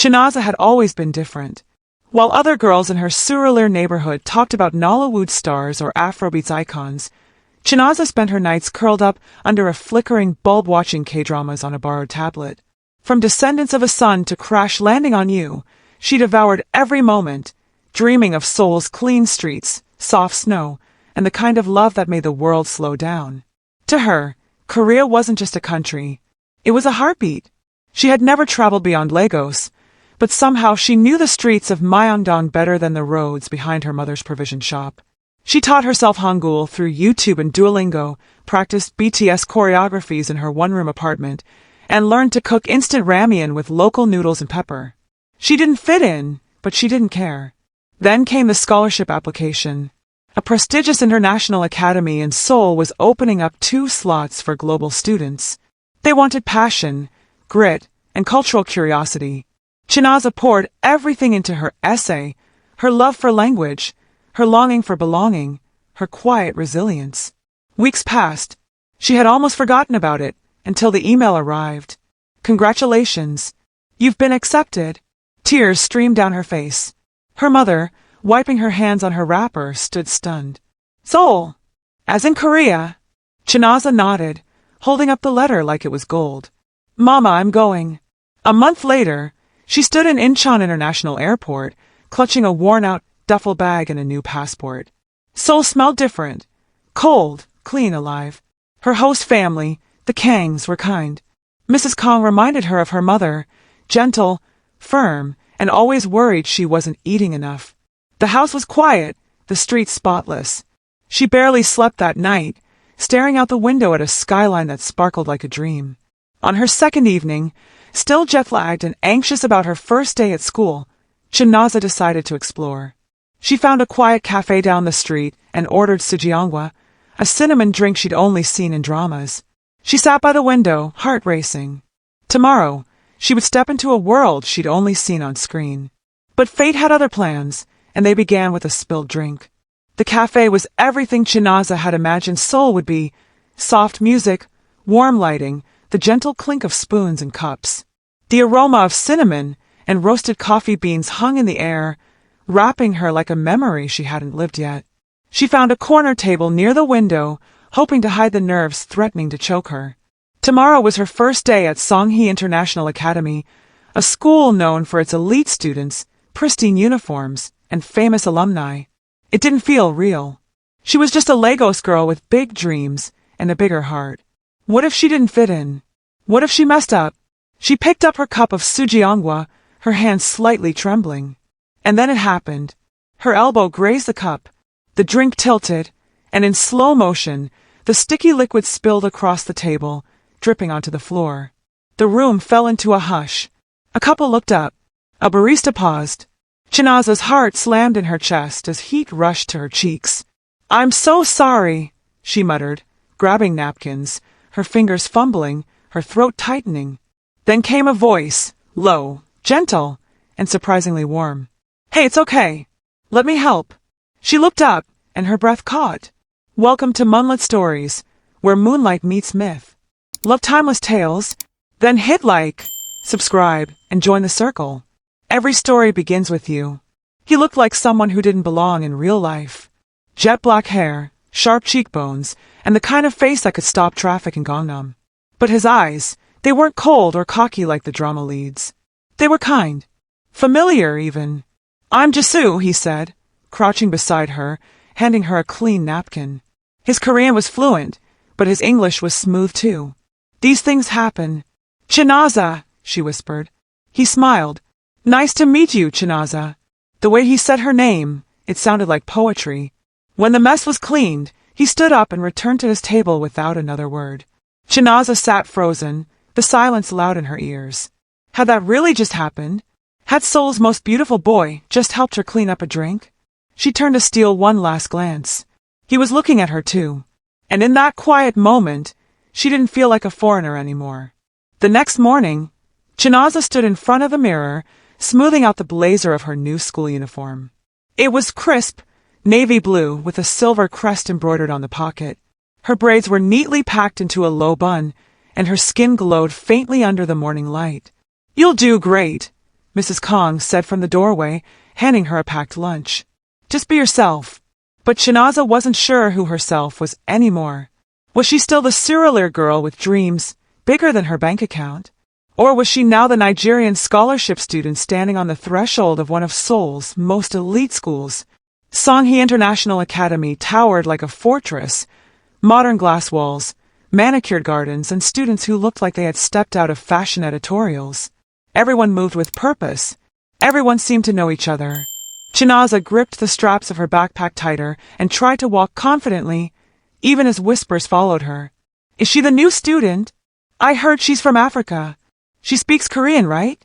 Chinaza had always been different. While other girls in her Seoul neighborhood talked about Nollywood stars or Afrobeats icons, Chinaza spent her nights curled up under a flickering bulb watching K-dramas on a borrowed tablet. From Descendants of a Sun to Crash Landing on You, she devoured every moment, dreaming of Seoul's clean streets, soft snow, and the kind of love that made the world slow down. To her, Korea wasn't just a country. It was a heartbeat. She had never traveled beyond Lagos, but somehow she knew the streets of Myeongdong better than the roads behind her mother's provision shop. She taught herself Hangul through YouTube and Duolingo, practiced BTS choreographies in her one-room apartment, and learned to cook instant ramen with local noodles and pepper. She didn't fit in, but she didn't care. Then came the scholarship application. A prestigious international academy in Seoul was opening up 2 slots for global students. They wanted passion, grit, and cultural curiosity. Chinaza poured everything into her essay, her love for language, her longing for belonging, her quiet resilience. Weeks passed. She had almost forgotten about it until the email arrived. Congratulations. You've been accepted. Tears streamed down her face. Her mother, wiping her hands on her wrapper, stood stunned. Seoul! As in Korea. Chinaza nodded, holding up the letter like it was gold. Mama, I'm going. A month later, she stood in Incheon International Airport, clutching a worn-out duffel bag and a new passport. Seoul smelled different. Cold, clean, alive. Her host family, the Kangs, were kind. Mrs. Kang reminded her of her mother, gentle, firm, and always worried she wasn't eating enough. The house was quiet, the streets spotless. She barely slept that night, staring out the window at a skyline that sparkled like a dream. On her second evening, still jet-lagged and anxious about her first day at school, Chinaza decided to explore. She found a quiet cafe down the street and ordered sujeongwa, a cinnamon drink she'd only seen in dramas. She sat by the window, heart racing. Tomorrow, she would step into a world she'd only seen on screen. But fate had other plans, and they began with a spilled drink. The cafe was everything Chinaza had imagined Seoul would be: soft music, warm lighting, the gentle clink of spoons and cups. The aroma of cinnamon and roasted coffee beans hung in the air, wrapping her like a memory she hadn't lived yet. She found a corner table near the window, hoping to hide the nerves threatening to choke her. Tomorrow was her first day at Songhee International Academy, a school known for its elite students, pristine uniforms, and famous alumni. It didn't feel real. She was just a Lagos girl with big dreams and a bigger heart. What if she didn't fit in? What if she messed up? She picked up her cup of sujeongwa, her hand slightly trembling. And then it happened. Her elbow grazed the cup. The drink tilted, and in slow motion, the sticky liquid spilled across the table, dripping onto the floor. The room fell into a hush. A couple looked up. A barista paused. Chinaza's heart slammed in her chest as heat rushed to her cheeks. I'm so sorry, she muttered, grabbing napkins, her fingers fumbling, her throat tightening. Then came a voice, low, gentle, and surprisingly warm. Hey, it's okay. Let me help. She looked up, and her breath caught. Welcome to Moonlit Stories, where moonlight meets myth. Love timeless tales? Then hit like, subscribe, and join the circle. Every story begins with you. He looked like someone who didn't belong in real life. Jet black hair, sharp cheekbones, and the kind of face that could stop traffic in Gangnam. But his eyes, they weren't cold or cocky like the drama leads. They were kind. Familiar, even. I'm Jisoo, he said, crouching beside her, handing her a clean napkin. His Korean was fluent, but his English was smooth too. These things happen. Chinaza, she whispered. He smiled. Nice to meet you, Chinaza. The way he said her name, it sounded like poetry. When the mess was cleaned, he stood up and returned to his table without another word. Chinaza sat frozen, the silence loud in her ears. Had that really just happened? Had Seoul's most beautiful boy just helped her clean up a drink? She turned to steal one last glance. He was looking at her too. And in that quiet moment, she didn't feel like a foreigner anymore. The next morning, Chinaza stood in front of the mirror, smoothing out the blazer of her new school uniform. It was crisp, navy blue with a silver crest embroidered on the pocket. Her braids were neatly packed into a low bun, and her skin glowed faintly under the morning light. You'll do great, Mrs. Kong said from the doorway, handing her a packed lunch. Just be yourself. But Chinaza wasn't sure who herself was anymore. Was she still the Seoul girl with dreams bigger than her bank account? Or was she now the Nigerian scholarship student standing on the threshold of one of Seoul's most elite schools? Songhee International Academy towered like a fortress, modern glass walls, manicured gardens, and students who looked like they had stepped out of fashion editorials. Everyone moved with purpose. Everyone seemed to know each other. Chinaza gripped the straps of her backpack tighter and tried to walk confidently, even as whispers followed her. Is she the new student? I heard she's from Africa. She speaks Korean, right?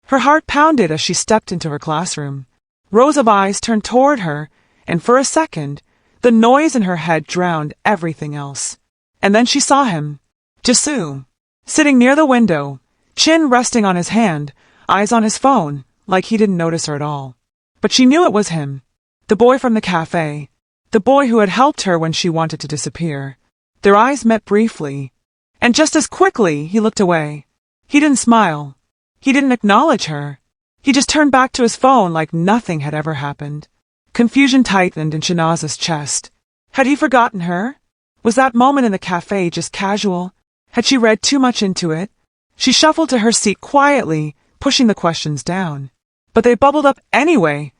Her heart pounded as she stepped into her classroom. Rows of eyes turned toward her, and for a second, the noise in her head drowned everything else. And then she saw him, Jisoo, sitting near the window, chin resting on his hand, eyes on his phone, like he didn't notice her at all. But she knew it was him, the boy from the cafe, the boy who had helped her when she wanted to disappear. Their eyes met briefly, and just as quickly he looked away. He didn't smile. He didn't acknowledge her. He just turned back to his phone like nothing had ever happened. Confusion tightened in Chinaza's chest. Had he forgotten her? Was that moment in the cafe just casual? Had she read too much into it? She shuffled to her seat quietly, pushing the questions down. But they bubbled up anyway,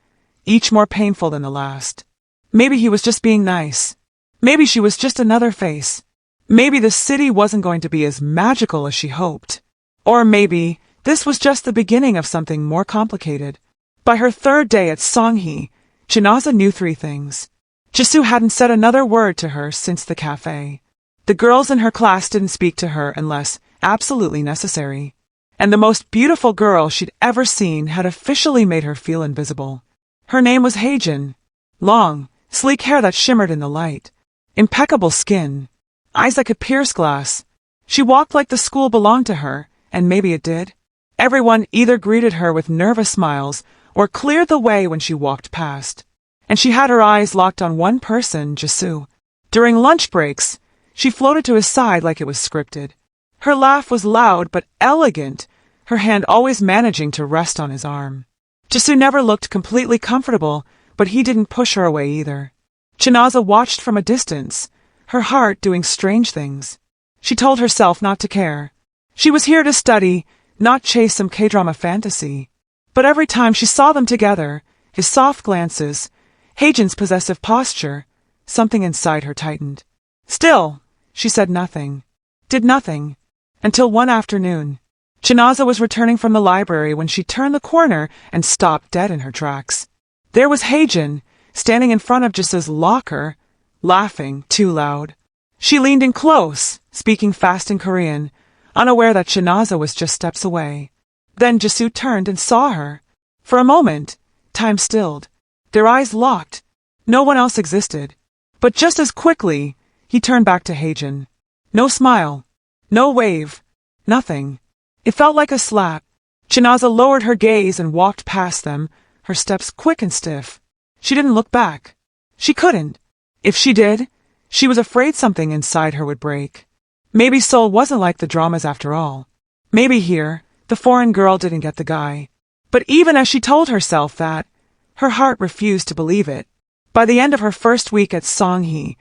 each more painful than the last. Maybe he was just being nice. Maybe she was just another face. Maybe the city wasn't going to be as magical as she hoped. Or maybe this was just the beginning of something more complicated. By her third day at Songhee, Chinaza knew 3 things. Jisoo hadn't said another word to her since the cafe. The girls in her class didn't speak to her unless absolutely necessary. And the most beautiful girl she'd ever seen had officially made her feel invisible. Her name was Heijin. Long, sleek hair that shimmered in the light. Impeccable skin. Eyes that could pierce glass. She walked like the school belonged to her, and maybe it did. Everyone either greeted her with nervous smiles or cleared the way when she walked past. And she had her eyes locked on one person, Jisoo. During lunch breaks, she floated to his side like it was scripted. Her laugh was loud but elegant, her hand always managing to rest on his arm. Jisoo never looked completely comfortable, but he didn't push her away either. Chinaza watched from a distance, her heart doing strange things. She told herself not to care. She was here to study, not chase some K-drama fantasy. But every time she saw them together, his soft glances, Heijin's possessive posture, something inside her tightened. Still, she said nothing, did nothing, until one afternoon. Chinaza was returning from the library when she turned the corner and stopped dead in her tracks. There was Heijin, standing in front of Jisoo's locker, laughing too loud. She leaned in close, speaking fast in Korean, unaware that Chinaza was just steps away. Then Jisoo turned and saw her. For a moment, time stilled. Their eyes locked. No one else existed. But just as quickly, he turned back to Heijin. No smile. No wave. Nothing. It felt like a slap. Chinaza lowered her gaze and walked past them, her steps quick and stiff. She didn't look back. She couldn't. If she did, she was afraid something inside her would break. Maybe Seoul wasn't like the dramas after all. Maybe here, the foreign girl didn't get the guy. But even as she told herself that, her heart refused to believe it. By the end of her first week at Songhee,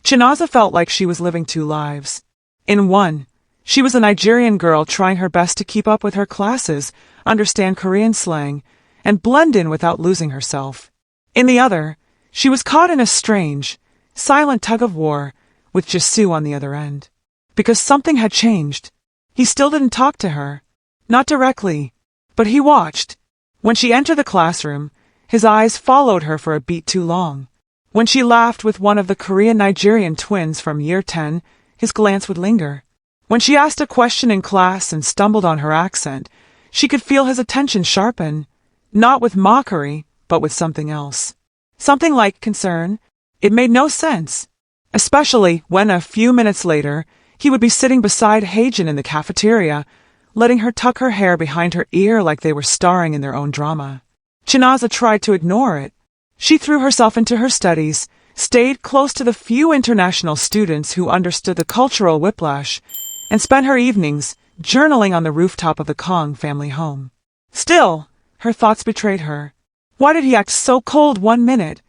Chinaza felt like she was living 2 lives. In one, she was a Nigerian girl trying her best to keep up with her classes, understand Korean slang, and blend in without losing herself. In the other, she was caught in a strange, silent tug-of-war, with Jisoo on the other end. Because something had changed. He still didn't talk to her. Not directly. But he watched. When she entered the classroom, his eyes followed her for a beat too long. When she laughed with one of the Korean-Nigerian twins from year 10, his glance would linger. When she asked a question in class and stumbled on her accent, she could feel his attention sharpen. Not with mockery, but with something else. Something like concern. It made no sense. Especially when a few minutes later, he would be sitting beside Heijin in the cafeteria, letting her tuck her hair behind her ear like they were starring in their own drama. Chinaza tried to ignore it. She threw herself into her studies, stayed close to the few international students who understood the cultural whiplash, and spent her evenings journaling on the rooftop of the Kong family home. Still, Her thoughts betrayed her. Why did he act so cold one minute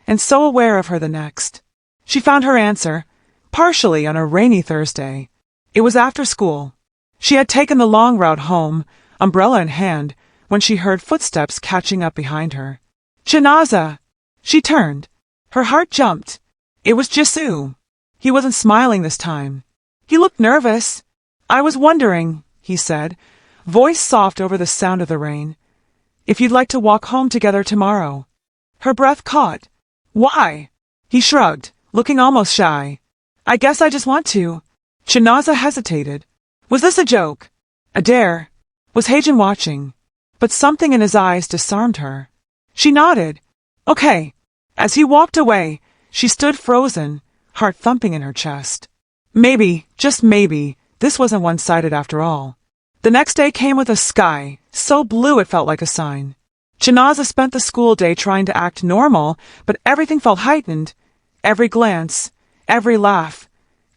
and so aware of her the next? She found her answer, partially on a rainy Thursday. It was after school. She had taken the long route home, umbrella in hand, when she heard footsteps catching up behind her. Chinaza! She turned. Her heart jumped. It was Jisoo. He wasn't smiling this time. He looked nervous. I was wondering, he said, voice soft over the sound of the rain, if you'd like to walk home together tomorrow. Her breath caught. Why? He shrugged, looking almost shy. I guess I just want to. Chinaza hesitated. Was this a joke? A dare? Was Heijin watching? But something in his eyes disarmed her. She nodded. Okay. As he walked away, she stood frozen, heart thumping in her chest. Maybe, just maybe, this wasn't one-sided after all. The next day came with a sky, so blue it felt like a sign. Chinaza spent the school day trying to act normal, but everything felt heightened. Every glance, every laugh,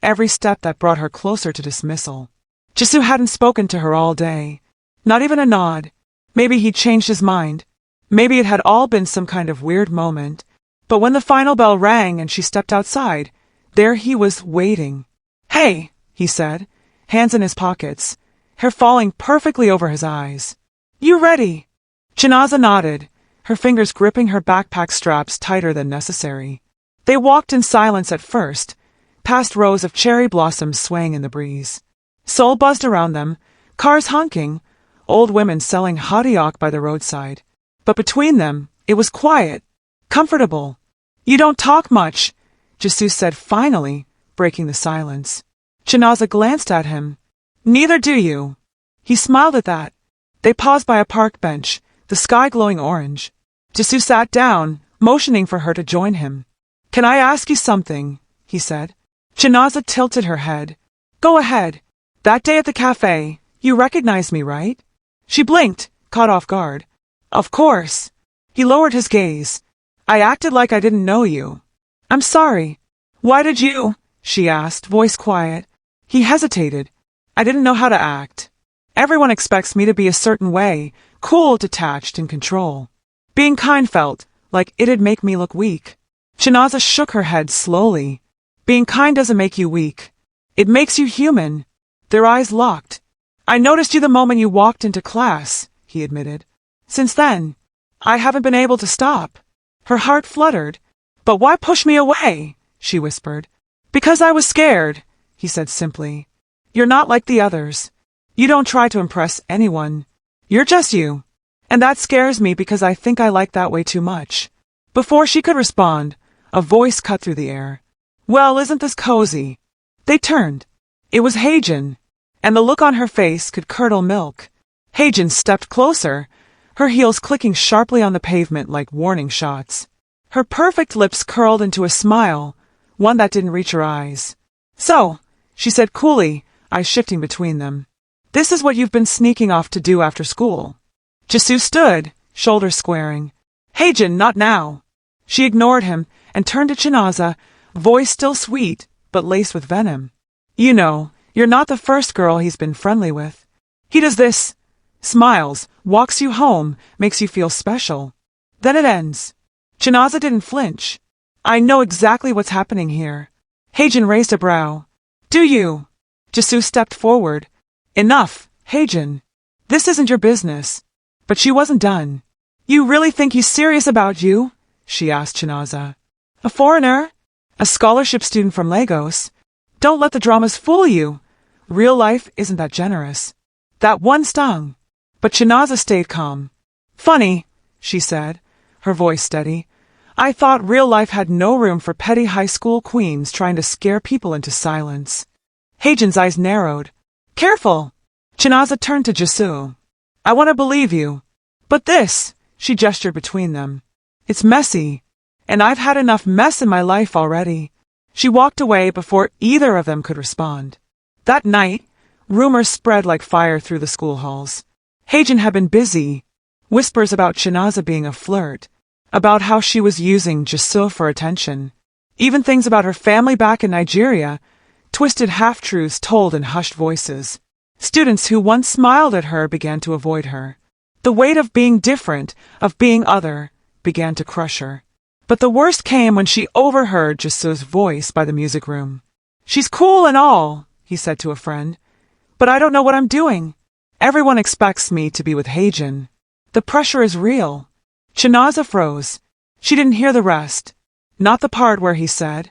every step that brought her closer to dismissal. Jisoo hadn't spoken to her all day. Not even a nod. Maybe he'd changed his mind. Maybe it had all been some kind of weird moment. But when the final bell rang and she stepped outside, there he was waiting. Hey, he said, hands in his pockets, hair falling perfectly over his eyes. You ready? Chinaza nodded, her fingers gripping her backpack straps tighter than necessary. They walked in silence at first, past rows of cherry blossoms swaying in the breeze. Seoul buzzed around them, cars honking, old women selling hotteok by the roadside. But between them, it was quiet, comfortable. You don't talk much, Jisoo said finally, breaking the silence. Chinaza glanced at him. Neither do you. He smiled at that. They paused by a park bench, the sky glowing orange. Jisoo sat down, motioning for her to join him. Can I ask you something? He said. Chinaza tilted her head. Go ahead. That day at the cafe, you recognized me, right? She blinked, caught off guard. Of course. He lowered his gaze. I acted like I didn't know you. I'm sorry. Why did you? She asked, voice quiet. He hesitated. I didn't know how to act. Everyone expects me to be a certain way, cool, detached, in control. Being kind felt like it'd make me look weak. Chinaza shook her head slowly. Being kind doesn't make you weak. It makes you human. Their eyes locked. I noticed you the moment you walked into class, he admitted. Since then, I haven't been able to stop. Her heart fluttered. But why push me away? She whispered. Because I was scared, he said simply. You're not like the others. You don't try to impress anyone. You're just you. And that scares me because I think I like that way too much. Before she could respond, a voice cut through the air. Well, isn't this cozy? They turned. It was Heijin, and the look on her face could curdle milk. Heijin stepped closer, her heels clicking sharply on the pavement like warning shots. Her perfect lips curled into a smile, one that didn't reach her eyes. So, she said coolly, eyes shifting between them. This is what you've been sneaking off to do after school. Jisoo stood, shoulders squaring. Heijin, not now. She ignored him and turned to Chinaza, voice still sweet, but laced with venom. You know, you're not the first girl he's been friendly with. He does this, smiles, walks you home, makes you feel special. Then it ends. Chinaza didn't flinch. I know exactly what's happening here. Heijin raised a brow. Do you? Jisoo stepped forward. Enough, Heijin. This isn't your business. But she wasn't done. You really think he's serious about you? She asked Chinaza. A foreigner? A scholarship student from Lagos? Don't let the dramas fool you. Real life isn't that generous. That one stung. But Chinaza stayed calm. Funny, she said, her voice steady. I thought real life had no room for petty high school queens trying to scare people into silence. Heijin's eyes narrowed. Careful! Chinaza turned to Jisoo. I want to believe you. But this, she gestured between them. It's messy. And I've had enough mess in my life already. She walked away before either of them could respond. That night, rumors spread like fire through the school halls. Heijin had been busy. Whispers about Chinaza being a flirt, about how she was using Jisoo for attention. Even things about her family back in Nigeria, twisted half-truths told in hushed voices. Students who once smiled at her began to avoid her. The weight of being different, of being other, began to crush her. But the worst came when she overheard Jisoo's voice by the music room. "She's cool and all," he said to a friend, "but I don't know what I'm doing. Everyone expects me to be with Heijin. The pressure is real." Chinaza froze. She didn't hear the rest. Not the part where he said,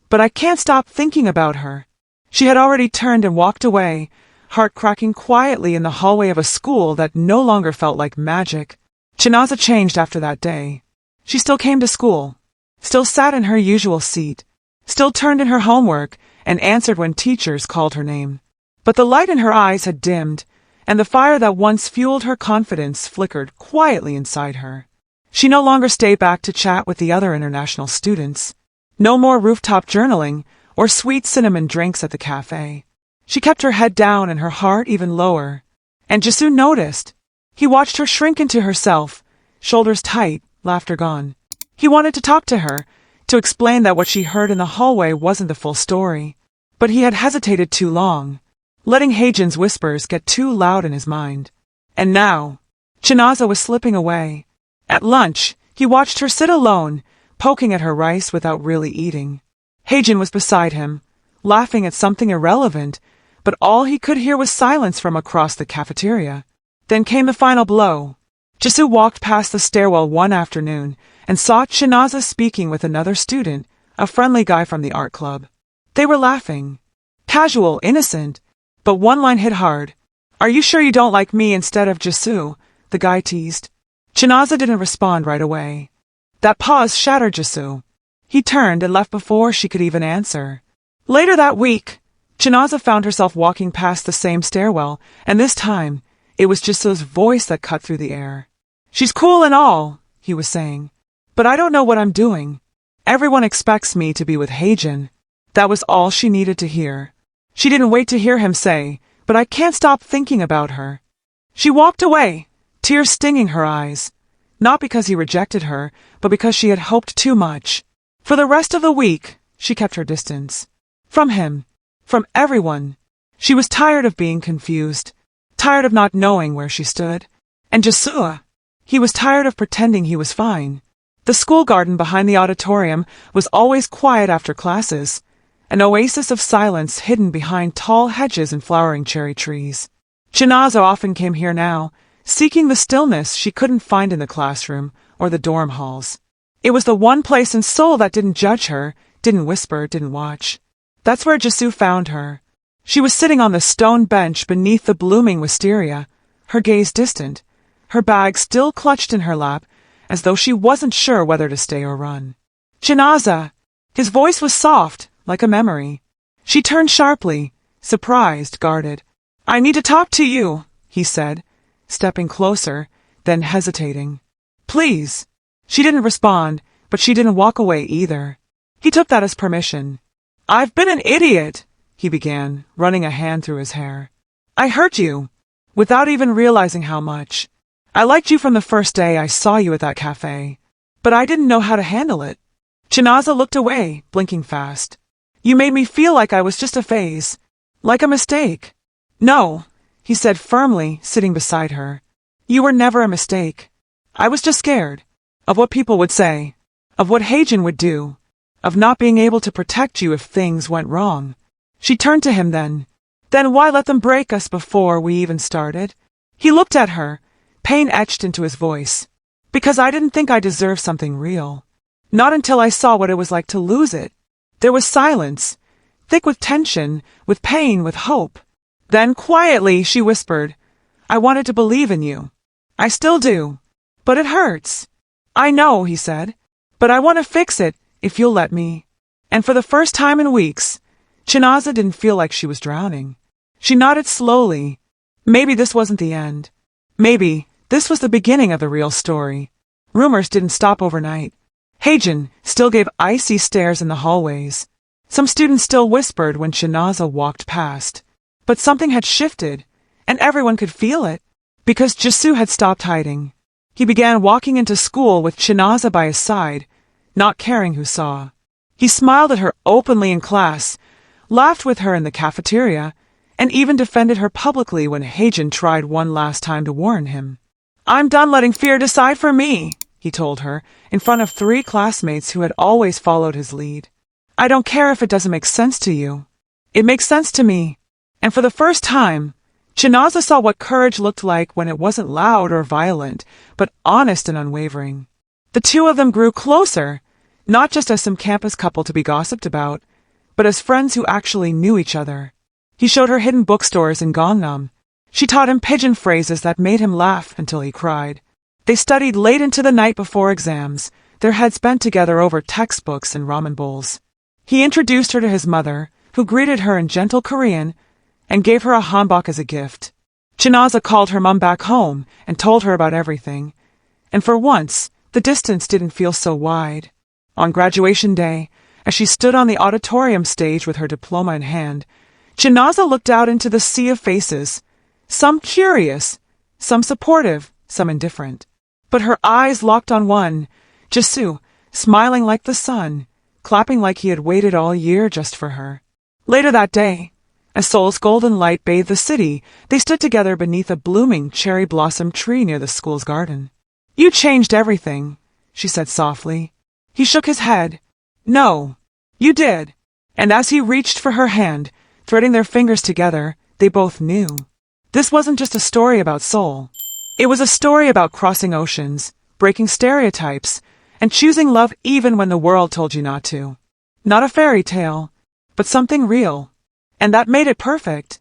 "But I can't stop thinking about her." She had already turned and walked away, heart cracking quietly in the hallway of a school that no longer felt like magic. Chinaza changed after that day. She still came to school, still sat in her usual seat, still turned in her homework and answered when teachers called her name. But the light in her eyes had dimmed, and the fire that once fueled her confidence flickered quietly inside her. She no longer stayed back to chat with the other international students. No more rooftop journaling or sweet cinnamon drinks at the cafe. She kept her head down and her heart even lower. And Jisoo noticed. He watched her shrink into herself, shoulders tight, laughter gone. He wanted to talk to her, to explain that what she heard in the hallway wasn't the full story. But he had hesitated too long, letting Heijin's whispers get too loud in his mind. And now, Chinaza was slipping away. At lunch, he watched her sit alone, poking at her rice without really eating. Heijin was beside him, laughing at something irrelevant, but all he could hear was silence from across the cafeteria. Then came the final blow. Jisoo walked past the stairwell one afternoon and saw Chinaza speaking with another student, a friendly guy from the art club. They were laughing. Casual, innocent, but one line hit hard. "Are you sure you don't like me instead of Jisoo?" the guy teased. Chinaza didn't respond right away. That pause shattered Jisoo. He turned and left before she could even answer. Later that week, Chinaza found herself walking past the same stairwell, and this time, it was Jisoo's voice that cut through the air. "She's cool and all," he was saying, "but I don't know what I'm doing. Everyone expects me to be with Heijin." That was all she needed to hear. She didn't wait to hear him say, "But I can't stop thinking about her." She walked away, tears stinging her eyes. Not because he rejected her, but because she had hoped too much. For the rest of the week, she kept her distance. From him. From everyone. She was tired of being confused. Tired of not knowing where she stood. And Jisoo. He was tired of pretending he was fine. The school garden behind the auditorium was always quiet after classes, an oasis of silence hidden behind tall hedges and flowering cherry trees. Chinaza often came here now, seeking the stillness she couldn't find in the classroom or the dorm halls. It was the one place in Seoul that didn't judge her, didn't whisper, didn't watch. That's where Jisoo found her. She was sitting on the stone bench beneath the blooming wisteria, her gaze distant, her bag still clutched in her lap, as though she wasn't sure whether to stay or run. "Chinaza!" His voice was soft, like a memory. She turned sharply, surprised, guarded. "I need to talk to you," he said, stepping closer, then hesitating. "Please." She didn't respond, but she didn't walk away either. He took that as permission. "I've been an idiot," he began, running a hand through his hair. "I hurt you, without even realizing how much. I liked you from the first day I saw you at that cafe, but I didn't know how to handle it." Chinaza looked away, blinking fast. "You made me feel like I was just a phase, like a mistake." "No," he said firmly, sitting beside her. "You were never a mistake. I was just scared. Of what people would say. Of what Heijin would do. Of not being able to protect you if things went wrong." She turned to him then. "Then why let them break us before we even started?" He looked at her, pain etched into his voice. "Because I didn't think I deserved something real. Not until I saw what it was like to lose it. There was silence, thick with tension, with pain, with hope. Then quietly she whispered, 'I wanted to believe in you. I still do. But it hurts.' 'I know,' he said, 'but I want to fix it, if you'll let me.' And for the first time in weeks, Chinaza didn't feel like she was drowning. She nodded slowly. Maybe this wasn't the end. Maybe this was the beginning of the real story. Rumors didn't stop overnight. Heijin still gave icy stares in the hallways. Some students still whispered when Chinaza walked past. But something had shifted, and everyone could feel it, because Jisoo had stopped hiding. He began walking into school with Chinaza by his side, not caring who saw. He smiled at her openly in class, laughed with her in the cafeteria, and even defended her publicly when Heijin tried one last time to warn him. I'm done letting fear decide for me, he told her, in front of 3 classmates who had always followed his lead. I don't care if it doesn't make sense to you. It makes sense to me. And for the first time, Chinaza saw what courage looked like when it wasn't loud or violent, but honest and unwavering. The two of them grew closer, not just as some campus couple to be gossiped about, but as friends who actually knew each other. He showed her hidden bookstores in Gangnam. She taught him pidgin phrases that made him laugh until he cried. They studied late into the night before exams, their heads bent together over textbooks and ramen bowls. He introduced her to his mother, who greeted her in gentle Korean and gave her a hanbok as a gift. Chinaza called her mom back home and told her about everything. And for once, the distance didn't feel so wide. On graduation day, as she stood on the auditorium stage with her diploma in hand, Chinaza looked out into the sea of faces, some curious, some supportive, some indifferent. But her eyes locked on one, Jisoo, smiling like the sun, clapping like he had waited all year just for her. Later that day, as Seoul's golden light bathed the city, they stood together beneath a blooming cherry blossom tree near the school's garden. You changed everything, she said softly. He shook his head. No, you did. And as he reached for her hand, threading their fingers together, they both knew. This wasn't just a story about Seoul. It was a story about crossing oceans, breaking stereotypes, and choosing love even when the world told you not to. Not a fairy tale, but something real. And that made it perfect.